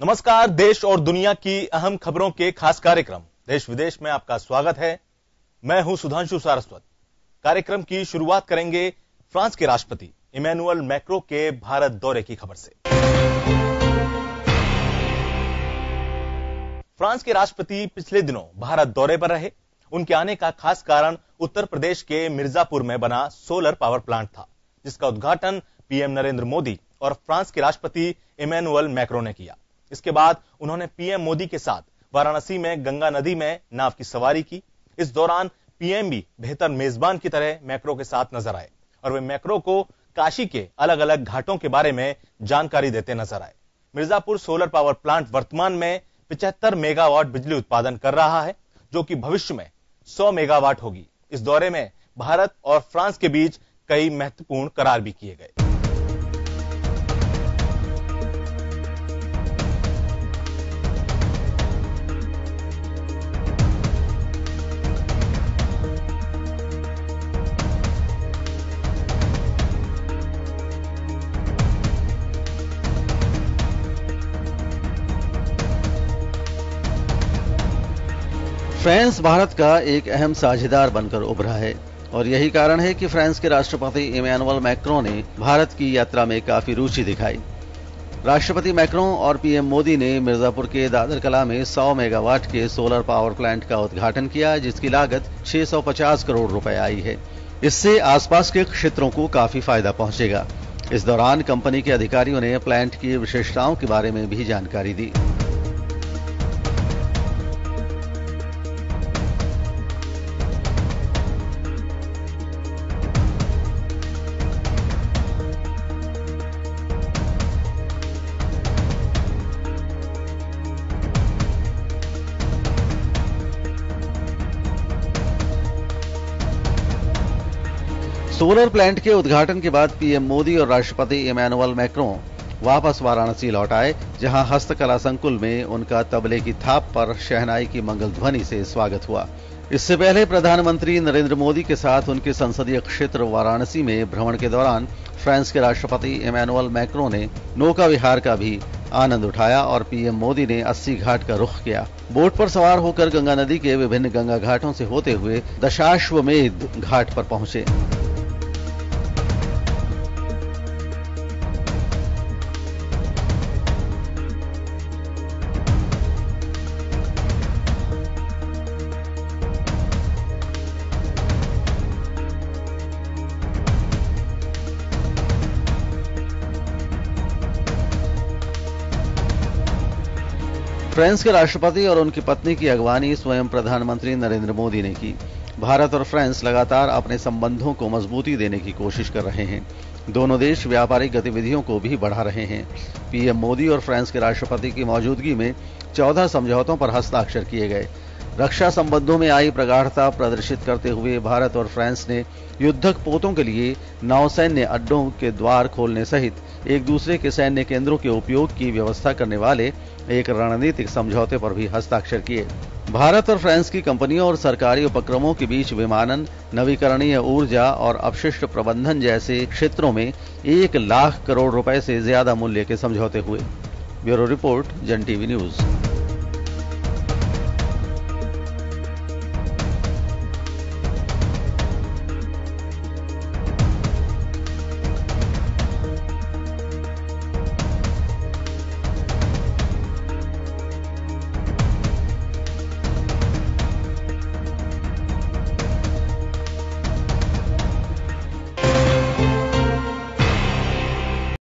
नमस्कार। देश और दुनिया की अहम खबरों के खास कार्यक्रम देश विदेश में आपका स्वागत है। मैं हूं सुधांशु सारस्वत। कार्यक्रम की शुरुआत करेंगे फ्रांस के राष्ट्रपति इमैनुअल मैक्रों के भारत दौरे की खबर से। फ्रांस के राष्ट्रपति पिछले दिनों भारत दौरे पर रहे। उनके आने का खास कारण उत्तर प्रदेश के मिर्जापुर में बना सोलर पावर प्लांट था, जिसका उद्घाटन पीएम नरेंद्र मोदी और फ्रांस के राष्ट्रपति इमैनुअल मैक्रों ने किया। इसके बाद उन्होंने पीएम मोदी के साथ वाराणसी में गंगा नदी में नाव की सवारी की। इस दौरान पीएम भी बेहतर मेजबान की तरह मैक्रों के साथ नजर आए और वे मैक्रों को काशी के अलग अलग घाटों के बारे में जानकारी देते नजर आए। मिर्जापुर सोलर पावर प्लांट वर्तमान में 75 मेगावाट बिजली उत्पादन कर रहा है, जो कि भविष्य में 100 मेगावाट होगी। इस दौरे में भारत और फ्रांस के बीच कई महत्वपूर्ण करार भी किए गए। फ्रांस भारत का एक अहम साझेदार बनकर उभरा है और यही कारण है कि फ्रांस के राष्ट्रपति इमैनुअल मैक्रों ने भारत की यात्रा में काफी रुचि दिखाई। राष्ट्रपति मैक्रों और पीएम मोदी ने मिर्जापुर के दादर कला में 100 मेगावाट के सोलर पावर प्लांट का उद्घाटन किया, जिसकी लागत 650 करोड़ रुपए आई है। इससे आसपास के क्षेत्रों को काफी फायदा पहुंचेगा। इस दौरान कंपनी के अधिकारियों ने प्लांट की विशेषताओं के बारे में भी जानकारी दी। सोलर प्लांट के उद्घाटन के बाद पीएम मोदी और राष्ट्रपति इमैनुअल मैक्रों वापस वाराणसी लौट आए, जहां हस्तकला संकुल में उनका तबले की थाप पर शहनाई की मंगल ध्वनि से स्वागत हुआ। इससे पहले प्रधानमंत्री नरेंद्र मोदी के साथ उनके संसदीय क्षेत्र वाराणसी में भ्रमण के दौरान फ्रांस के राष्ट्रपति इमैनुअल मैक्रों ने नौका विहार का भी आनंद उठाया और पीएम मोदी ने 80 घाट का रुख किया। बोट पर सवार होकर गंगा नदी के विभिन्न गंगा घाटों से होते हुए दशाश्वमेध घाट पर पहुंचे। फ्रांस के राष्ट्रपति और उनकी पत्नी की अगवानी स्वयं प्रधानमंत्री नरेंद्र मोदी ने की। भारत और फ्रांस लगातार अपने संबंधों को मजबूती देने की कोशिश कर रहे हैं। दोनों देश व्यापारिक गतिविधियों को भी बढ़ा रहे हैं। पीएम मोदी और फ्रांस के राष्ट्रपति की मौजूदगी में 14 समझौतों पर हस्ताक्षर किए गए। रक्षा संबंधों में आई प्रगाढ़ता प्रदर्शित करते हुए भारत और फ्रांस ने युद्धक पोतों के लिए नौसैन्य अड्डों के द्वार खोलने सहित एक दूसरे के सैन्य केंद्रों के उपयोग की व्यवस्था करने वाले एक रणनीतिक समझौते पर भी हस्ताक्षर किए। भारत और फ्रांस की कंपनियों और सरकारी उपक्रमों के बीच विमानन, नवीकरणीय ऊर्जा और अपशिष्ट प्रबंधन जैसे क्षेत्रों में 1 लाख करोड़ रुपए से ज्यादा मूल्य के समझौते हुए। ब्यूरो रिपोर्ट, जन टीवी न्यूज।